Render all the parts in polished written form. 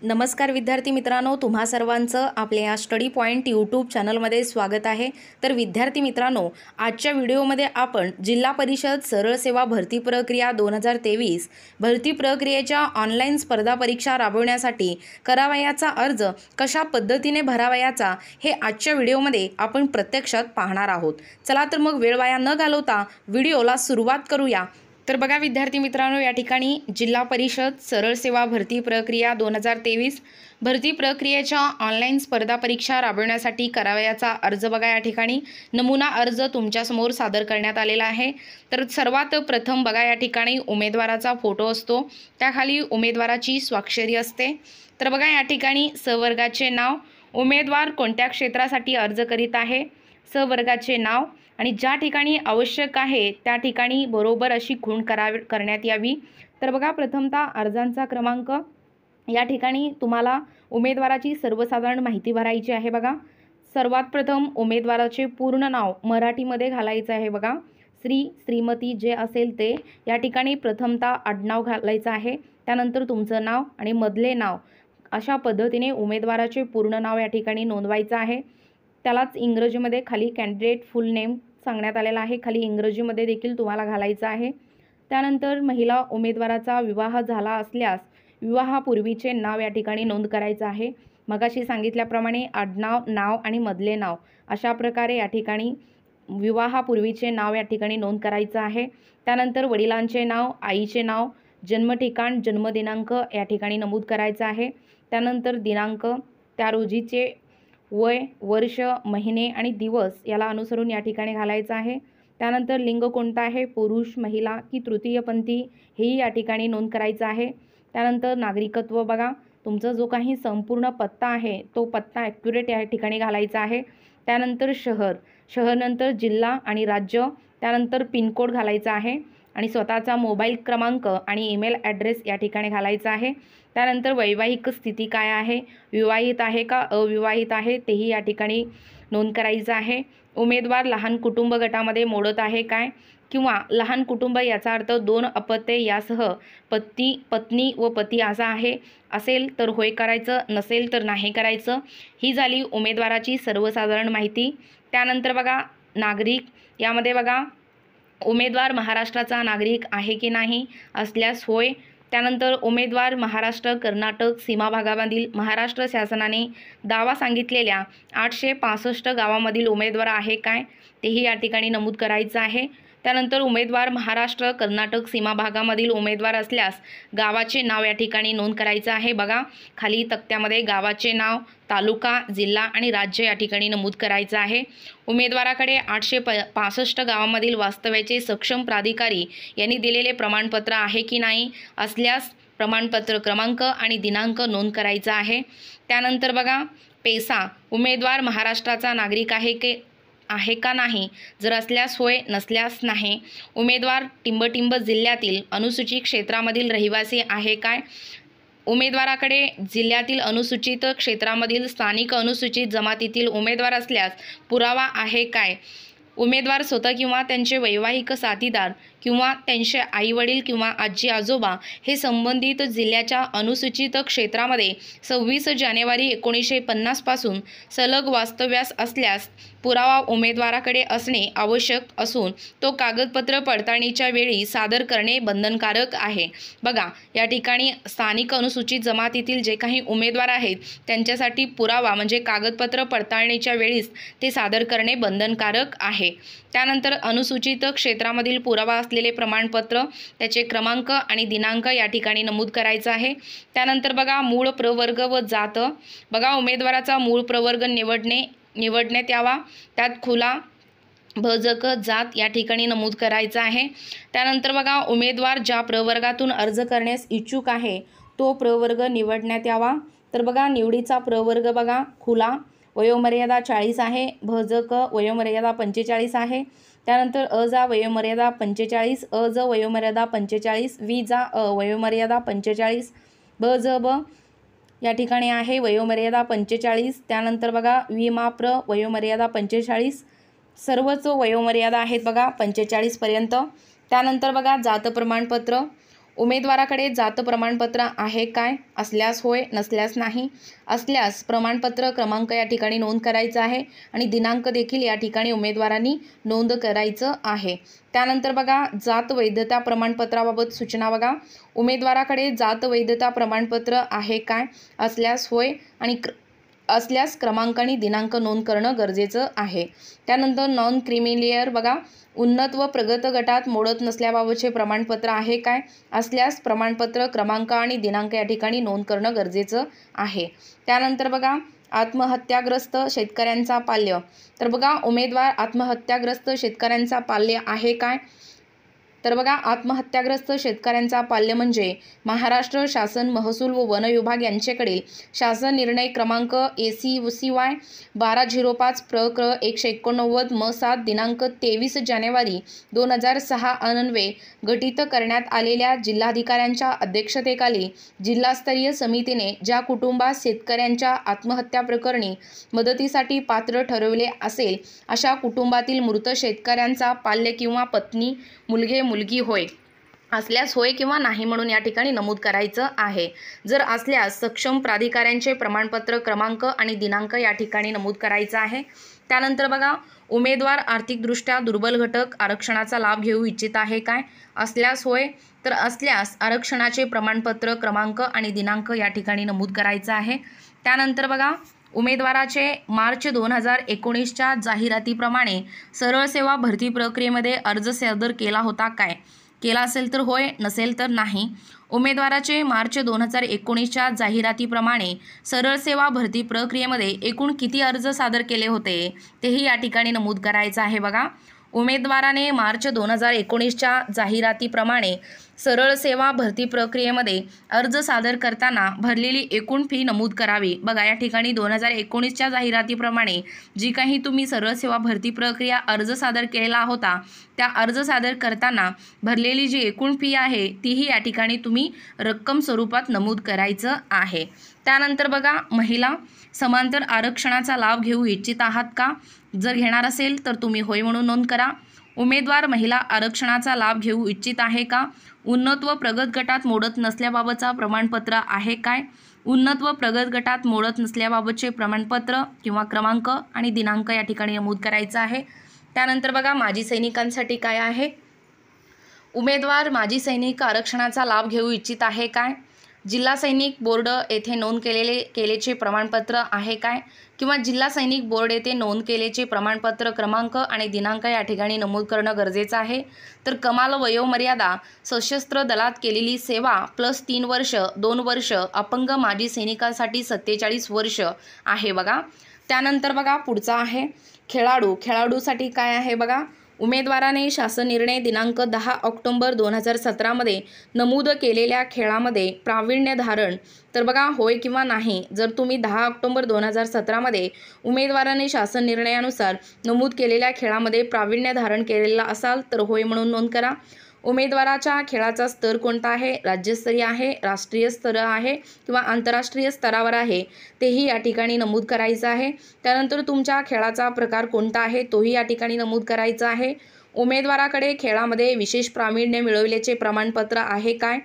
नमस्कार विद्यार्थी मित्रांनो, तुम्हा सर्वांचं आपल्या या स्टडी पॉईंट यूट्यूब चॅनलमध्ये स्वागत आहे। तर विद्यार्थी मित्रांनो, आजच्या व्हिडिओमध्ये आपण जिल्हा परिषद सरळ सेवा भरती प्रक्रिया 2023 भरती प्रक्रियेच्या ऑनलाईन स्पर्धा परीक्षा राबवण्यासाठी करावयाचा अर्ज कशा पद्धतीने भरावयाचा हे आजच्या व्हिडिओमध्ये आपण प्रत्यक्षात पाहणार आहोत। चला तर मग वेळ वाया न घालवता व्हिडिओला सुरुवात करूया। तर बघा विद्यार्थी मित्रांनो, या ठिकाणी जिल्हा परिषद सरळ सेवा भरती प्रक्रिया 2023 भरती प्रक्रियेच्या ऑनलाईन स्पर्धा परीक्षा राबवण्यासाठी करावयाचा अर्ज बघा या ठिकाणी नमुना अर्ज तुमच्यासमोर सादर करण्यात आलेला आहे। तर सर्वात प्रथम बघा या ठिकाणी उमेदवाराचा फोटो असतो, त्याखाली उमेदवाराची स्वाक्षरी असते। तर बघा या ठिकाणी सवर्गाचे नाव, उमेदवार कोणत्या क्षेत्रासाठी अर्ज करीत आहे, सवर्गाचे नाव आणि ज्या ठिकाणी आवश्यक आहे त्या ठिकाणी बरोबर अशी खूण करण्यात यावी। तर बघा प्रथमतः अर्जांचा क्रमांक, या ठिकाणी तुम्हाला उमेदवाराची सर्वसाधारण माहिती भरायची आहे। बघा सर्वात प्रथम उमेदवाराचे पूर्ण नाव मराठीमध्ये घालायचं आहे। बघा श्री, श्रीमती जे असेल ते या ठिकाणी प्रथमतः आडनाव घालायचं आहे, त्यानंतर तुमचं नाव आणि मधले नाव अशा पद्धतीने उमेदवाराचे पूर्ण नाव या ठिकाणी नोंदवायचं आहे। त्यालाच इंग्रजीमध्ये खाली कॅन्डिडेट फुल नेम सांगण्यात आलेला आहे, खाली इंग्रजीमध्ये देखील तुम्हाला घालायचं आहे। त्यानंतर महिला उमेदवाराचा विवाह झाला असल्यास विवाहापूर्वीचे नाव या ठिकाणी नोंद करायचं आहे। मगाशी सांगितल्याप्रमाणे आडनाव, नाव आणि मधले नाव अशा प्रकारे या ठिकाणी विवाहापूर्वीचे नाव या ठिकाणी नोंद करायचं आहे। त्यानंतर वडिलांचे नाव, आईचे नाव, जन्मठिकाण, जन्मदिनांक या ठिकाणी नमूद करायचं आहे। त्यानंतर दिनांक, त्या रोजीचे वय, वर्ष, महिने आणि दिवस याला अनुसरून या ठिकाणी घालायचं आहे। त्यानंतर लिंग कोणता आहे, पुरुष, महिला की तृतीयपंथी हेही या ठिकाणी नोंद करायचं आहे। त्यानंतर नागरिकत्व बघा, तुमचा जो काही संपूर्ण पत्ता आहे तो पत्ता ॲक्युरेट या ठिकाणी घालायचा आहे। त्यानंतर शहर, शहरनंतर जिल्हा आणि राज्य, त्यानंतर पिनकोड घालायचा आहे आणि स्वतःचा मोबाईल क्रमांक आणि ईमेल ॲड्रेस या ठिकाणी घालायचा आहे। त्यानंतर वैवाहिक स्थिती काय आहे, विवाहित आहे का अविवाहित आहे तेही या ठिकाणी नोंद करायचं आहे। उमेदवार लहान कुटुंब गटामध्ये मोडत आहे काय, किंवा लहान कुटुंब याचा अर्थ 2 अपत्ये यासह पती, पत्नी व पती असा आहे, असेल तर होय करायचं, नसेल तर नाही करायचं। ही झाली उमेदवाराची सर्वसाधारण माहिती। त्यानंतर बघा नागरिक, यामध्ये बघा उमेदवार महाराष्ट्राचा नागरिक आहे की नाही, असल्यास होय। त्यानंतर उमेदवार महाराष्ट्र कर्नाटक सीमा भागामधील महाराष्ट्र शासनाने दावा सांगितलेल्या 865 गावामधील उमेदवार आहे काय तेही या ठिकाणी नमूद करायचं आहे। त्यानंतर उमेदवार महाराष्ट्र कर्नाटक सीमा भागामधील उमेदवार असल्यास गावाचे नाव या ठिकाणी नोंद करायचं आहे। बघा खाली तक्त्यामध्ये गावाचे नाव, तालुका, जिल्हा आणि राज्य या ठिकाणी नमूद करायचं आहे। उमेदवाराकडे 865 गावामधील वास्तव्याचे सक्षम प्राधिकारी यांनी दिलेले प्रमाणपत्र आहे की नाही, असल्यास प्रमाणपत्र क्रमांक आणि दिनांक नोंद करायचा आहे। त्यानंतर बघा पेसा, उमेदवार महाराष्ट्राचा नागरिक आहे का नाही, जर असल्यास होय, नसल्यास नाही। उमेदवार टिंबटिंब जिल्ह्यातील अनुसूचित क्षेत्रामधील रहिवासी आहे काय, उमेदवाराकडे जिल्ह्यातील अनुसूचित क्षेत्रामधील स्थानिक अनुसूचित जमातीतील उमेदवार असल्यास पुरावा आहे काय, उमेदवार स्वतः किंवा त्यांचे वैवाहिक साथीदार किंवा त्यांचे आईवडील किंवा आजी आजोबा हे संबंधित जिल्ह्याच्या अनुसूचित क्षेत्रामध्ये 26 जानेवारी 1950 पासून सलग वास्तव्यास असल्यास पुरावा उमेदवाराकडे असणे आवश्यक असून तो कागदपत्र पडताळणीच्या वेळी सादर करणे बंधनकारक आहे। बघा या ठिकाणी स्थानिक अनुसूचित जमातीतील जे काही उमेदवार आहेत त्यांच्यासाठी पुरावा म्हणजे कागदपत्र पडताळणीच्या वेळीच ते सादर करणे बंधनकारक आहे। त्यानंतर अनुसूचित क्षेत्रामधील पुरावा असलेले प्रमाणपत्र, त्याचे क्रमांक आणि दिनांक या ठिकाणी नमूद करायचा आहे। त्यानंतर बघा मूळ प्रवर्ग व जात, बघा उमेदवाराचा मूळ प्रवर्ग निवडण्यात यावा, त्यात खुला भजक जात या ठिकाणी नमूद करायचा आहे। त्यानंतर बघा उमेदवार ज्या प्रवर्गातून अर्ज करण्यास इच्छुक आहे तो प्रवर्ग निवडण्यात यावा। तर बघा निवडीचा प्रवर्ग बघा खुला, वयोमर्यादा 40 आहे, भजक वयोमर्यादा 45 आहे। त्यानंतर अजा वयोमर्यादा 45, अज वयोमर्यादा 45, विजा वयोमर्यादा 45, बजब या ठिकाणी आहे वयोमर्यादा 45। त्यानंतर बघा विमाप्र वयोमर्यादा 45, सर्वच वयोमर्यादा आहेत बघा 45 पर्यंत। त्यानंतर बघा जात प्रमाणपत्र, उमेदवाराकडे जात प्रमाणपत्र आहे काय? असल्यास होय, नसल्यास नाही. असल्यास प्रमाणपत्र क्रमांक या ठिकाणी नोंद करायचा आहे आणि दिनांक देखील या ठिकाणी उमेदवारांनी नोंद करायचं आहे. त्यानंतर बघा जात वैधता प्रमाणपत्राबाबत सूचना बघा. उमेदवाराकडे जात वैधता प्रमाणपत्र आहे काय? असल्यास होय आणि असल्यास क्रमांक आणि दिनांक नोंद करणं गरजेचं आहे. त्यानंतर नॉन क्रिमिलियर बघा. उन्नत व प्रगत गटात मोडत नसल्याबाबतचे प्रमाणपत्र आहे काय? असल्यास प्रमाणपत्र क्रमांक आणि दिनांक या ठिकाणी नोंद करणं गरजेचं आहे. त्यानंतर बघा आत्महत्याग्रस्त शेतकऱ्यांचा पाल्य. तर बघा उमेदवार आत्महत्याग्रस्त शेतकऱ्यांचा पाल्य आहे काय? तर बघा आत्महत्याग्रस्त शेतकऱ्यांचा पाल्य म्हणजे महाराष्ट्र शासन महसूल व वन विभाग यांच्याकडील शासन निर्णय क्रमांक ACCY 1205 प्र 189 म 7 दिनांक 23 जानेवारी 2006 अन्वये गठीत करण्यात आलेल्या जिल्हाधिकाऱ्यांच्या अध्यक्षतेखाली जिल्हास्तरीय समितीने ज्या कुटुंबास शेतकऱ्यांच्या आत्महत्या प्रकरणी मदतीसाठी पात्र ठरवले असेल अशा कुटुंबातील मृत शेतकऱ्यांचा पाल्य किंवा पत्नी, मुलगे मुलगी होय असल्यास होय किंवा नाही म्हणून या ठिकाणी नमूद करायचं आहे. जर असल्यास सक्षम प्राधिकाऱ्यांचे प्रमाणपत्र क्रमांक आणि दिनांक या ठिकाणी नमूद करायचा आहे. त्यानंतर बघा उमेदवार आर्थिकदृष्ट्या दुर्बल घटक आरक्षणाचा लाभ घेऊ इच्छित आहे काय? असल्यास होय. तर असल्यास आरक्षणाचे प्रमाणपत्र क्रमांक आणि दिनांक या ठिकाणी नमूद करायचा आहे. त्यानंतर बघा उमेदवाराचे मार्च 2019च्या जाहिरातीप्रमाणे सरळ सेवा भरती प्रक्रियेमध्ये अर्ज सादर केला होता काय? केला असेल तर होय, नसेल तर नाही. उमेदवाराचे मार्च 2019च्या जाहिरातीप्रमाणे सरळ सेवा भरती प्रक्रियेमध्ये एकूण किती अर्ज सादर केले होते तेही या ठिकाणी नमूद करायचं आहे. बघा उमेदवाराने मार्च 2019च्या जाहिरातीप्रमाणे सरळ सेवा भरती प्रक्रियेमध्ये अर्ज सादर करताना भरलेली एकूण फी नमूद करावी. बघा या ठिकाणी 2019च्या जाहिरातीप्रमाणे जी काही तुम्ही सरळ सेवा भरती प्रक्रिया अर्ज सादर केलेला होता त्या अर्ज सादर करताना भरलेली जी एकूण फी आहे तीही या ठिकाणी तुम्ही रक्कम स्वरूपात नमूद करायचं आहे. त्यानंतर बघा महिला समांतर आरक्षणाचा लाभ घेऊ इच्छित आहात का? जर घेणार असेल तर तुम्ही होय म्हणून नोंद करा. उमेदवार महिला आरक्षणाचा लाभ घेऊ इच्छित आहे का? उन्नत व प्रगत गटात मोडत नसल्याबाबतचा प्रमाणपत्र आहे काय? उन्नत व प्रगत गटात मोडत नसल्याबाबतचे प्रमाणपत्र किंवा क्रमांक आणि दिनांक या ठिकाणी नमूद करायचा आहे. त्यानंतर बघा माजी सैनिकांसाठी काय आहे? उमेदवार माजी सैनिक आरक्षणाचा लाभ घेऊ इच्छित आहे काय? जिल्हा सैनिक बोर्ड येथे नोंद केलेचे प्रमाणपत्र आहे काय? किंवा जिल्हा सैनिक बोर्ड येथे नोंद केलेचे प्रमाणपत्र क्रमांक आणि दिनांक या ठिकाणी नमूद करणं गरजेचं आहे. तर कमाल वयोमर्यादा सशस्त्र दलात केलेली सेवा प्लस 3 वर्ष 2 वर्ष अपंग माजी सैनिकांसाठी 47 वर्ष आहे. बघा त्यानंतर बघा पुढचा आहे खेळाडूसाठी काय आहे? बघा उमेदवाराने शासन निर्णय दिनांक 10 ऑक्टोबर 2017 मध्ये नमूद केलेल्या खेळामध्ये प्रावीण्य धारण. तर बघा होय किंवा नाही. जर तुम्ही 10 ऑक्टोबर 2017 मध्ये उमेदवाराने शासन निर्णयानुसार नमूद केलेल्या खेळामध्ये प्रावीण्य धारण केलेला असाल तर होय म्हणून नोंद करा. उमेदवाराच्या खेळाचा स्तर कोणता आहे? राज्यस्तरीय आहे, राष्ट्रीय स्तर आहे किंवा आंतरराष्ट्रीय स्तरावर आहे तेही या ठिकाणी नमूद करायचं आहे. त्यानंतर तुमच्या खेळाचा प्रकार कोणता आहे तोही या ठिकाणी नमूद करायचा आहे. उमेदवाराकडे खेळामध्ये विशेष प्रावीण्य मिळवल्याचे प्रमाणपत्र आहे काय?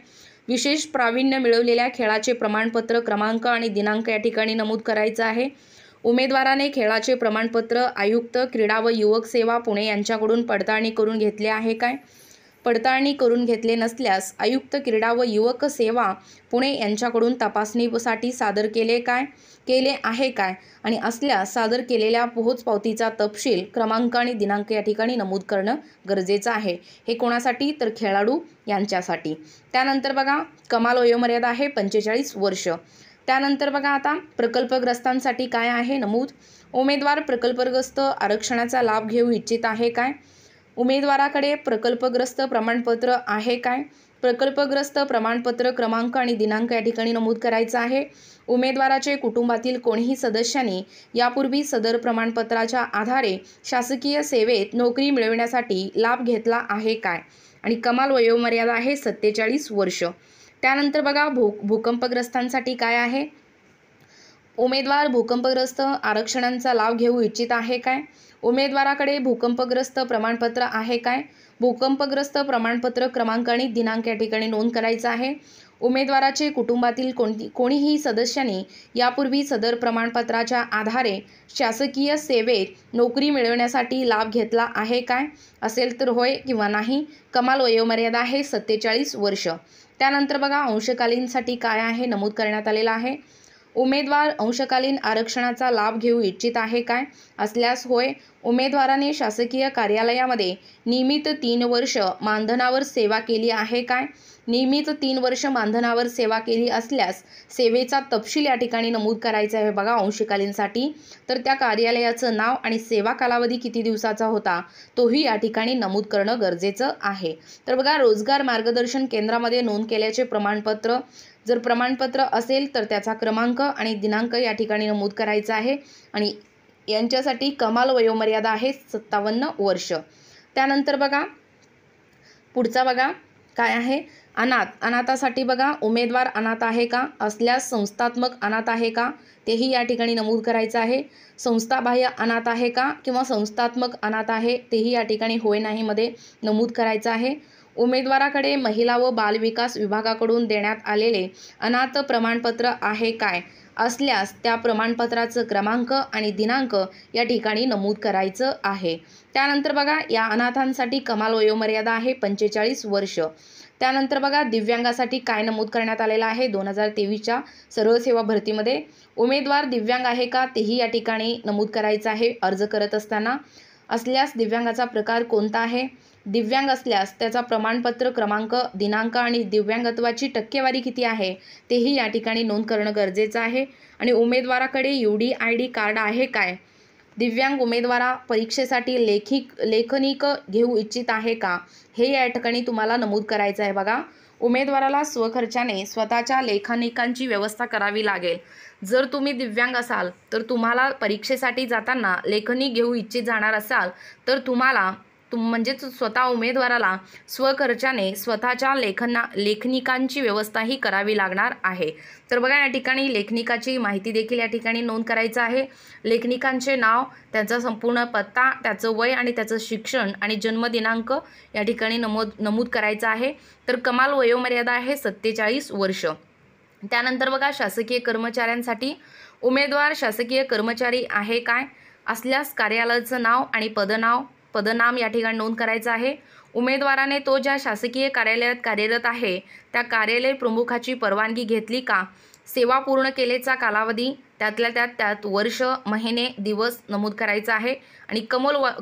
विशेष प्रावीण्य मिळवलेल्या खेळाचे प्रमाणपत्र क्रमांक आणि दिनांक या ठिकाणी नमूद करायचं आहे. उमेदवाराने खेळाचे प्रमाणपत्र आयुक्त क्रीडा व युवक सेवा पुणे यांच्याकडून पडताळणी करून घेतले आहे काय? पडताळणी करून घेतले नसल्यास आयुक्त क्रीडा व युवक सेवा पुणे यांच्याकडून तपासणीसाठी सादर केले आहे काय? आणि असल्यास सादर केलेल्या पोहोचपावतीचा तपशील क्रमांक आणि दिनांक या ठिकाणी नमूद करणं गरजेचं आहे. हे कोणासाठी? तर खेळाडू यांच्यासाठी. त्यानंतर बघा कमाल वयोमर्यादा आहे 45 वर्ष. त्यानंतर बघा आता प्रकल्पग्रस्तांसाठी काय आहे नमूद? उमेदवार प्रकल्पग्रस्त आरक्षणाचा लाभ घेऊ इच्छित आहे काय? उमेदवाराकडे प्रकल्पग्रस्त प्रमाणपत्र आहे काय? प्रकल्पग्रस्त प्रमाणपत्र क्रमांक आणि दिनांक या ठिकाणी नमूद करायचा आहे. उमेदवाराचे कुटुंबातील कोणीही सदस्यांनी यापूर्वी सदर प्रमाणपत्राच्या आधारे शासकीय सेवेत नोकरी मिळविण्यासाठी लाभ घेतला आहे काय? आणि कमाल वयोमर्यादा आहे 47 वर्ष. त्यानंतर बघा भूकंपग्रस्तांसाठी काय आहे? उमेदवार भूकंपग्रस्त आरक्षणांचा लाभ घेऊ इच्छित आहे काय? उमेदवाराकडे भूकंपग्रस्त प्रमाणपत्र आहे काय? भूकंपग्रस्त प्रमाणपत्र क्रमांक आणि दिनांक या ठिकाणी नोंद करायचा आहे। उमेदवाराचे कुटुंबातील कोणीही सदस्यांनी यापूर्वी सदर प्रमाणपत्राच्या आधारे शासकीय सेवेत नोकरी मिळवण्यासाठी लाभ घेतला आहे काय? असेल तर होय किंवा नाही। कमाल वयोमर्यादा आहे 47 वर्ष। त्यानंतर बघा अंशकालीनसाठी काय आहे नमूद करण्यात आलेलं आहे। उमेदवार अंशकालीन आरक्षणाचा लाभ घेऊ इच्छित आहे काय? असल्यास होय। उमेदवाराने शासकीय कार्यालयामध्ये नियमित 3 वर्ष मानधनावर सेवा केली आहे काय? नियमित 3 वर्ष मानधनावर सेवा केली असल्यास सेवेचा तपशील या ठिकाणी नमूद करायचा आहे बघा अंशकालीनसाठी। तर त्या कार्यालयाचं नाव आणि सेवा कालावधी किती दिवसाचा होता तोही या ठिकाणी नमूद करणं गरजेचं आहे। तर बघा रोजगार मार्गदर्शन केंद्रामध्ये नोंद केल्याचे प्रमाणपत्र, जर प्रमाणपत्र असेल तर त्याचा क्रमांक आणि दिनांक या ठिकाणी नमूद करायचा आहे आणि यांच्यासाठी कमाल वयोमर्यादा आहे 57 वर्ष। त्यानंतर बघा पुढचा बघा काय आहे अनाथासाठी बघा उमेदवार अनाथ आहे का? असल्यास संस्थात्मक अनाथ आहे का तेही या ठिकाणी नमूद करायचं आहे। संस्थाबाह्य अनाथ आहे का किंवा संस्थात्मक अनाथ आहे तेही या ठिकाणी होय नाही मध्ये नमूद करायचं आहे। उमेदवाराकडे महिला व बाल विकास विभागाकडून देण्यात आलेले अनाथ प्रमाणपत्र आहे काय? असल्यास त्या प्रमाणपत्राचं क्रमांक आणि दिनांक या ठिकाणी नमूद करायचं आहे। त्यानंतर बघा या अनाथांसाठी कमाल वयोमर्यादा आहे 45 वर्ष। त्यानंतर बघा दिव्यांगासाठी काय नमूद करण्यात आलेलं आहे 2023च्या सरळ सेवा भरतीमध्ये उमेदवार दिव्यांग आहे का तेही या ठिकाणी नमूद करायचं आहे अर्ज करत असताना। असल्यास दिव्यांगाचा प्रकार कोणता आहे? दिव्यांग असल्यास त्याचा प्रमाणपत्र क्रमांक, दिनांक आणि दिव्यांगत्वाची टक्केवारी किती आहे तेही या ठिकाणी नोंद करणं गरजेचं आहे। आणि उमेदवाराकडे UDID कार्ड आहे काय? दिव्यांग उमेदवारा परीक्षेसाठी लेखनिक घेऊ इच्छित आहे का हे या ठिकाणी तुम्हाला नमूद करायचं आहे बघा। उमेदवाराला स्वखर्चाने स्वतःच्या लेखनिकांची व्यवस्था करावी लागेल। जर तुम्ही दिव्यांग असाल तर तुम्हाला परीक्षेसाठी जाताना लेखनिक घेऊ इच्छित जाणार असाल तर तुम्हाला म्हणजेच स्वतः उमेदवाराला स्वखर्चाने स्वतःच्या लेखनिकांची व्यवस्थाही करावी लागणार आहे। तर बघा या ठिकाणी लेखनिकाची माहिती देखील या ठिकाणी नोंद करायचं आहे। लेखनिकांचे नाव, त्यांचा संपूर्ण पत्ता, त्याचं वय आणि त्याचं शिक्षण आणि जन्मदिनांक या ठिकाणी नमूद करायचं आहे। तर कमाल वयोमर्यादा आहे 47 वर्ष। त्यानंतर बघा शासकीय कर्मचाऱ्यांसाठी उमेदवार शासकीय कर्मचारी आहे काय? असल्यास कार्यालयाचं नाव आणि पदनाम या ठिकाणी नोंद करायचं आहे। उमेदवाराने तो ज्या शासकीय कार्यालयात कार्यरत आहे त्या कार्यालय प्रमुखाची परवानगी घेतली का? सेवा पूर्ण केलेचा कालावधी त्यातल्या त्यात वर्ष, महिने, दिवस नमूद करायचा आहे। आणि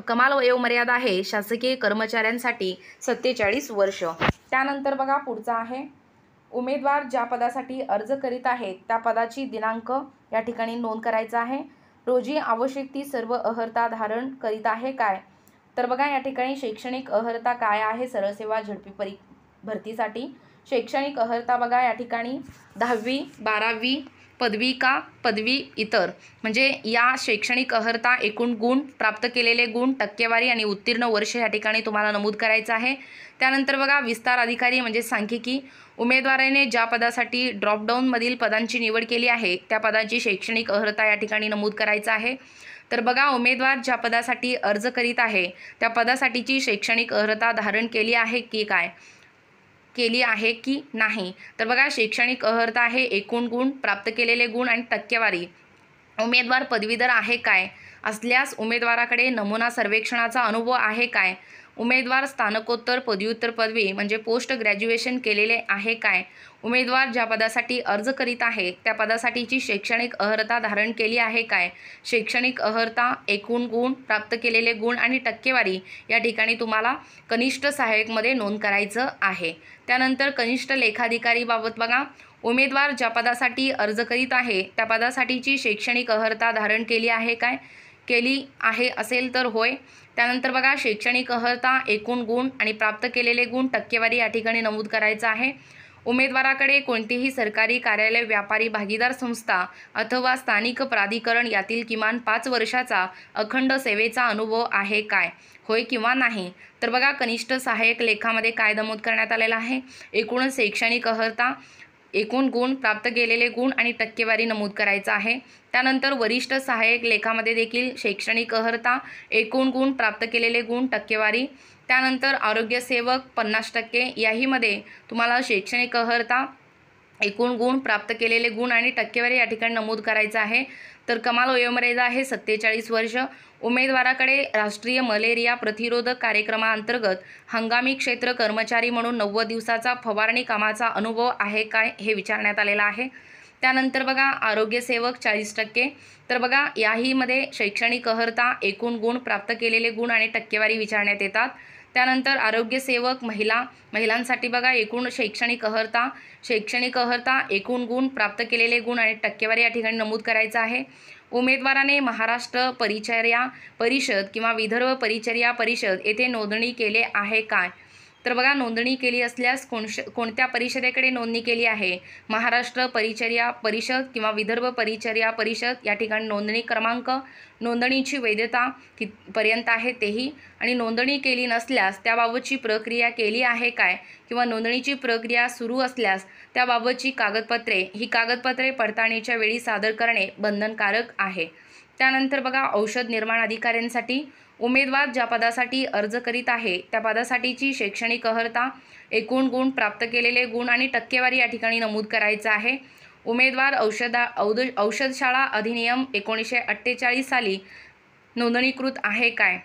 कमाल वयोमर्यादा आहे शासकीय कर्मचाऱ्यांसाठी 47 वर्ष। त्यानंतर बघा पुढचा आहे उमेदवार ज्या पदासाठी अर्ज करीत आहेत त्या पदाची दिनांक या ठिकाणी नोंद करायचा आहे। रोजी आवश्यक ती सर्व अर्हता धारण करीत आहे काय? तर बघा या ठिकाणी शैक्षणिक अर्हता काय आहे सरळ सेवा झडपी भरतीसाठी? शैक्षणिक अर्हता बघा या ठिकाणी 10वी, 12वी, पदवी का पदवी इतर म्हणजे या शैक्षणिक अर्हता, एकूण गुण, प्राप्त केलेले गुण, टक्केवारी आणि उत्तीर्ण वर्ष या ठिकाणी तुम्हाला नमूद करायचं आहे। त्यानंतर बघा विस्तार अधिकारी म्हणजे सांख्यिकी उमेदवाराने ज्या पदासाठी ड्रॉपडाऊनमधील पदांची निवड केली आहे त्या पदाची शैक्षणिक अर्हता या ठिकाणी नमूद करायचं आहे। तर बघा उमेदवार ज्या पदासाठी अर्ज करीत आहे त्या पदासाठीची शैक्षणिक अर्हता धारण केली आहे की नाही? तर बघा शैक्षणिक अर्हता आहे एकूण गुण, प्राप्त केलेले गुण आणि टक्केवारी। उमेदवार पदवीधर आहे काय? असल्यास उमेदवाराकडे नमुना सर्वेक्षणाचा अनुभव आहे काय? उमेदवार स्नातकोत्तर, पदव्युत्तर पदवी म्हणजे पोस्ट ग्रॅज्युएशन केलेले आहे काय? उमेदवार ज्या पदासाठी अर्ज करीत आहे त्या पदासाठीची शैक्षणिक अर्हता धारण केली आहे काय? शैक्षणिक अर्हता, एकूण गुण, प्राप्त केलेले गुण आणि टक्केवारी या ठिकाणी तुम्हाला कनिष्ठ सहाय्यकमध्ये नोंद करायचं आहे। त्यानंतर कनिष्ठ लेखाधिकारीबाबत बघा उमेदवार ज्या पदासाठी अर्ज करीत आहे त्या पदासाठीची शैक्षणिक अर्हता धारण केली आहे काय? केली आहे असेल तर होय। त्यानंतर बघा शैक्षणिक अर्हता, एकूण गुण आणि प्राप्त केलेले गुण, टक्केवारी या ठिकाणी नमूद करायचं आहे। उमेदवाराकडे कोणतेही सरकारी कार्यालय, व्यापारी भागीदार संस्था अथवा स्थानिक प्राधिकरण यातील किमान 5 वर्षाचा अखंड सेवेचा अनुभव आहे काय? होय किंवा नाही? तर बघा कनिष्ठ सहाय्यक लेखामध्ये काय नमूद करण्यात आलेलं आहे? एकूण शैक्षणिक अर्हता, एकूण गुण, प्राप्त केलेले गुण आणि टक्केवारी नमूद करायचं आहे। त्यानंतर वरिष्ठ सहाय्यक लेखामध्ये देखील शैक्षणिक अर्हता, एकूण गुण, प्राप्त केलेले गुण, टक्केवारी त्यानंतर आरोग्यसेवक 50%, याहीमध्ये तुम्हाला शैक्षणिक अर्हता, एकूण गुण, प्राप्त केलेले गुण आणि टक्केवारी या ठिकाणी नमूद करायचं आहे। तर कमाल वयोमर्यादा आहे 47 वर्ष। उमेदवाराकडे राष्ट्रीय मलेरिया प्रतिरोधक कार्यक्रमाअंतर्गत हंगामी क्षेत्र कर्मचारी म्हणून 90 दिवसाचा फवारणी कामाचा अनुभव आहे काय, हे विचारण्यात आलेलं आहे। त्यानंतर बघा आरोग्यसेवक 40%, तर बघा याहीमध्ये शैक्षणिक अर्हता, एकूण गुण, प्राप्त केलेले गुण आणि टक्केवारी विचारण्यात येतात। त्यानंतर आरोग्यसेवक महिलांसाठी बघा एकूण शैक्षणिक अर्हता, एकूण गुण, प्राप्त केलेले गुण आणि टक्केवारी या ठिकाणी नमूद करायचं आहे। उमेदवाराने महाराष्ट्र परिचर्या परिषद किंवा विदर्भ परिचर्या परिषद येथे नोंदणी केले आहे काय, तर बघा नोंदणी केली असल्यास कोणत्या परिषदेकडे नोंदणी केली आहे, महाराष्ट्र परिचर्या परिषद किंवा विदर्भ परिचर्या परिषद या ठिकाणी नोंदणी क्रमांक, नोंदणीची वैधता कितपर्यंत आहे तेही, आणि नोंदणी केली नसल्यास त्याबाबतची प्रक्रिया केली आहे काय, किंवा नोंदणीची प्रक्रिया सुरू असल्यास त्याबाबतची कागदपत्रे, ही कागदपत्रे पडताळणीच्या वेळी सादर करणे बंधनकारक आहे। त्यानंतर बघा औषध निर्माण अधिकाऱ्यांसाठी उमेदवार ज्या पदासाठी अर्ज करीत आहे त्या पदासाठीची शैक्षणिक अर्हता, एकूण गुण, प्राप्त केलेले गुण आणि टक्केवारी या ठिकाणी नमूद करायचं आहे। उमेदवार औषधशाळा अधिनियम 1948 साली नोंदणीकृत आहे काय,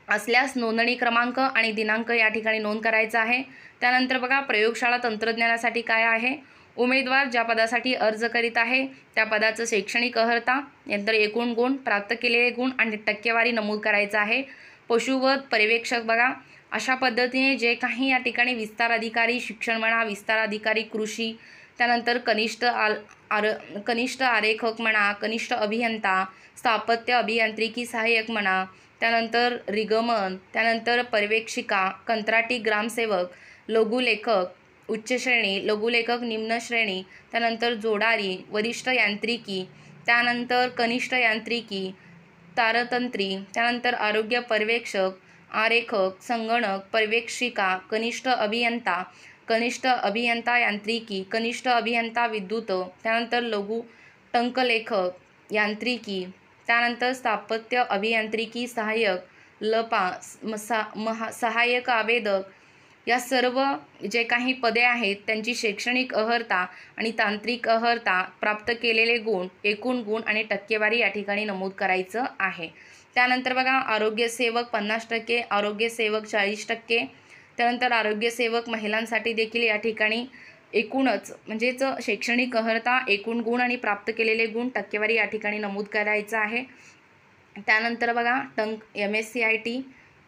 असल्यास नोंदणी क्रमांक आणि दिनांक या ठिकाणी नोंद करायचा आहे। त्यानंतर बघा प्रयोगशाळा तंत्रज्ञानासाठी काय आहे, उमेदवार ज्या पदासाठी अर्ज करीत आहे त्या पदाचं शैक्षणिक अर्हता, नंतर एकूण गुण, प्राप्त केलेले गुण आणि टक्केवारी नमूद करायचं आहे। पशुवध पर्यवेक्षक बघा अशा पद्धतीने जे काही या ठिकाणी विस्तार अधिकारी शिक्षण म्हणा, विस्तार अधिकारी कृषी, त्यानंतर कनिष्ठ आरेखक म्हणा, कनिष्ठ अभियंता, स्थापत्य अभियांत्रिकी सहाय्यक म्हणा, त्यानंतर रिगमन, त्यानंतर पर्यवेक्षिका, कंत्राटी ग्रामसेवक, लघुलेखक उच्च श्रेणी, लघुलेखक निम्न श्रेणी, त्यानंतर जोडारी, वरिष्ठ यांत्रिकी, त्यानंतर कनिष्ठ यांत्रिकी, तारतंत्री, त्यानंतर आरोग्य पर्यवेक्षक, आरेखक, संगणक, पर्यवेक्षिका, कनिष्ठ अभियंता यांत्रिकी, कनिष्ठ अभियंता विद्युत, त्यानंतर लघु टंकलेखक यांत्रिकी, त्यानंतर स्थापत्य अभियांत्रिकी सहाय्यक, सहाय्यक आवेदक, या सर्व जे काही पदे आहेत त्यांची शैक्षणिक अर्हता आणि तांत्रिक अर्हता, प्राप्त केलेले गुण, एकूण गुण आणि टक्केवारी या ठिकाणी नमूद करायचं आहे। त्यानंतर बघा आरोग्यसेवक 50%, आरोग्यसेवक 40%, त्यानंतर आरोग्यसेवक महिलांसाठी देखील या ठिकाणी एकूणच म्हणजेच शैक्षणिक अर्हता, एकूण गुण आणि प्राप्त केलेले गुण, टक्केवारी या ठिकाणी नमूद करायचं आहे। त्यानंतर बघा MSCIT,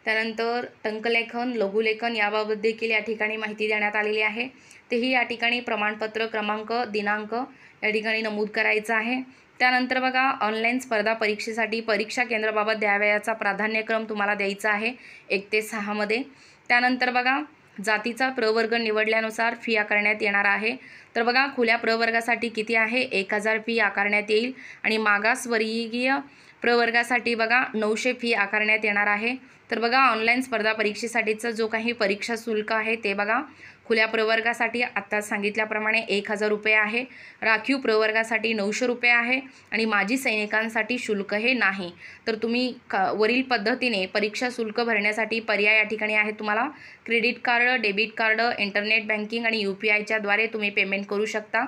त्यानंतर टंकलेखन, लघुलेखन याबाबत देखील या ठिकाणी माहिती देण्यात आलेली आहे। तेही या ठिकाणी प्रमाणपत्र क्रमांक, दिनांक या ठिकाणी नमूद करायचं आहे। त्यानंतर बघा ऑनलाईन स्पर्धा परीक्षेसाठी परीक्षा केंद्राबाबत द्यावयाचा प्राधान्यक्रम तुम्हाला द्यायचा आहे 1 ते 6 मध्ये। त्यानंतर बघा जातीचा प्रवर्ग निवडल्यानुसार फी आकारण्यात येणार आहे। तर बघा खुल्या प्रवर्गासाठी किती आहे, 1000 फी आकारण्यात येईल आणि मागासवर्गीय प्रवर्गासाठी बघा 900 फी आकारण्यात येणार आहे। तर बघा ऑनलाईन स्पर्धा परीक्षेसाठीचा जो काही परीक्षा शुल्क आहे ते बघा खुल्या प्रवर्गासाठी आत्ता सांगितल्याप्रमाणे 1000 रुपये आहे, राखीव प्रवर्गासाठी 900 रुपये आहे आणि माजी सैनिकांसाठी शुल्क हे नाही। तर तुम्ही वरील पद्धतीने परीक्षा शुल्क भरण्यासाठी पर्याय या ठिकाणी आहे तुम्हाला credit card, debit card, internet banking आणि UPIच्या द्वारे तुम्ही पेमेंट करू शकता।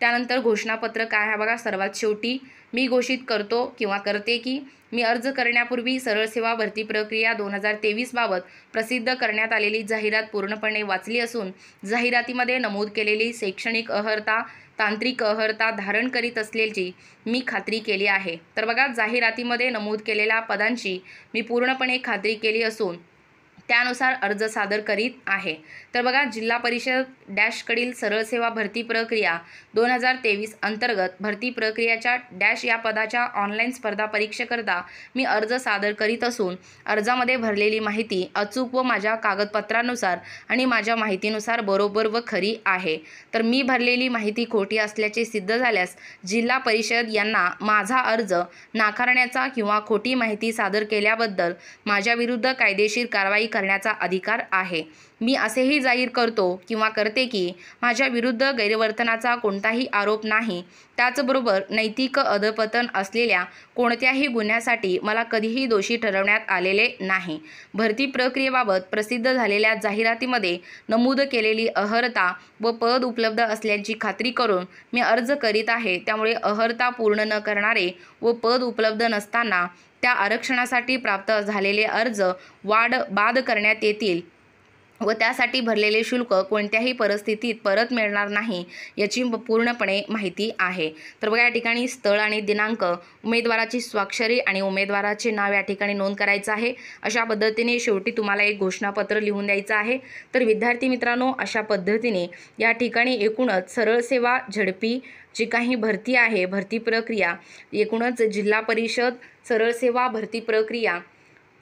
त्यानंतर घोषणापत्र काय आहे बघा सर्वात शेवटी, मी घोषित करतो किंवा करते की मी अर्ज करण्यापूर्वी सरळ सेवा भरती प्रक्रिया 2023 बाबत प्रसिद्ध करण्यात आलेली जाहिरात पूर्णपणे वाचली असून जाहिरातीमध्ये नमूद केलेली शैक्षणिक अर्हता, तांत्रिक अर्हता धारण करीत असलेली मी खात्री केली आहे। तर बघा जाहिरातीमध्ये नमूद केलेल्या पदांची मी पूर्णपणे खात्री केली असून त्यानुसार अर्ज सादर करीत आहे। तर बघा जिल्हा परिषद डॅशकडील सरळ सेवा भरती प्रक्रिया 2023 अंतर्गत भरती प्रक्रियाच्या डॅश या पदाच्या ऑनलाईन स्पर्धा परीक्षेकरता मी अर्ज सादर करीत असून अर्जामध्ये भरलेली माहिती अचूक व माझ्या कागदपत्रानुसार आणि माझ्या माहितीनुसार बरोबर व खरी आहे। तर मी भरलेली माहिती खोटी असल्याचे सिद्ध झाल्यास जिल्हा परिषद यांना माझा अर्ज नाकारण्याचा किंवा खोटी माहिती सादर केल्याबद्दल माझ्या विरुद्ध कायदेशीर कारवाई करण्याचा अधिकार आहे। मी असेही जाहीर करतो किंवा करते की माझ्या विरुद्ध गैरवर्तनाचा कोणताही आरोप नाही। त्याचबरोबर नैतिक अधपतन असलेल्या कोणत्याही गुन्ह्यासाठी मला कधीही दोषी ठरवण्यात आलेले नाही। भरती प्रक्रियेबाबत प्रसिद्ध झालेल्या जाहिरातीमध्ये नमूद केलेली अर्हता व पद उपलब्ध असल्याची खात्री करून मी अर्ज करीत आहे। त्यामुळे अर्हता पूर्ण न करणारे व पद उपलब्ध नसताना त्या आरक्षणासाठी प्राप्त झालेले अर्ज बाद करण्यात येतील व त्यासाठी भरलेले शुल्क कोणत्याही परिस्थितीत परत मिळणार नाही याची पूर्णपणे माहिती आहे। तर बघा, या ठिकाणी स्थळ आणि दिनांक, उमेदवाराची स्वाक्षरी आणि उमेदवाराचे नाव या ठिकाणी नोंद करायचं आहे। अशा पद्धतीने शेवटी तुम्हाला एक घोषणापत्र लिहून द्यायचं आहे। तर विद्यार्थी मित्रांनो, अशा पद्धतीने या ठिकाणी एकूणच सरळ सेवा झडपी जी काही भरती आहे, भरती प्रक्रिया, एकूणच जिल्हा परिषद सरळ सेवा भरती प्रक्रिया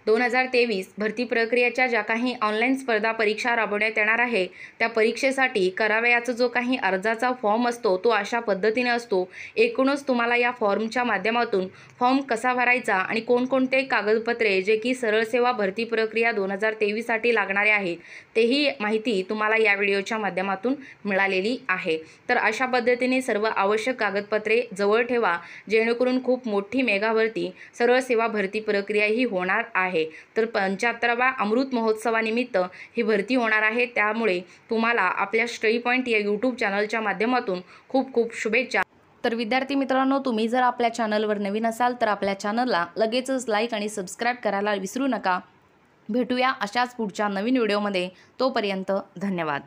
2023 भरती प्रक्रियेच्या ज्या काही ऑनलाईन स्पर्धा परीक्षा राबवण्यात येणार आहे त्या परीक्षेसाठी करावयाचा जो काही अर्जाचा फॉर्म असतो तो अशा पद्धतीने असतो। एकूणच तुम्हाला या फॉर्मच्या माध्यमातून फॉर्म कसा भरायचा आणि कोणकोणते कागदपत्रे जे की सरळ सेवा भरती प्रक्रिया 2023 साठी लागणारे आहेत तेही माहिती तुम्हाला या व्हिडिओच्या माध्यमातून मिळालेली आहे। तर अशा पद्धतीने सर्व आवश्यक कागदपत्रे जवळ ठेवा, जेणेकरून खूप मोठी मेगा भरती सरळ सेवा भरती प्रक्रिया ही होणार आहे। तर 75व्या अमृत महोत्सवानिमित्त ही भरती होणार आहे। त्यामुळे तुम्हाला आपल्या स्टडी पॉइंट या यूट्यूब चॅनलच्या माध्यमातून खूप खूप शुभेच्छा। तर विद्यार्थी मित्रांनो, तुम्ही जर आपल्या चॅनलवर नवीन असाल तर आपल्या चॅनलला लगेचच लाईक आणि सबस्क्राईब करायला विसरू नका। भेटूया अशाच पुढच्या नवीन व्हिडिओमध्ये। तोपर्यंत धन्यवाद।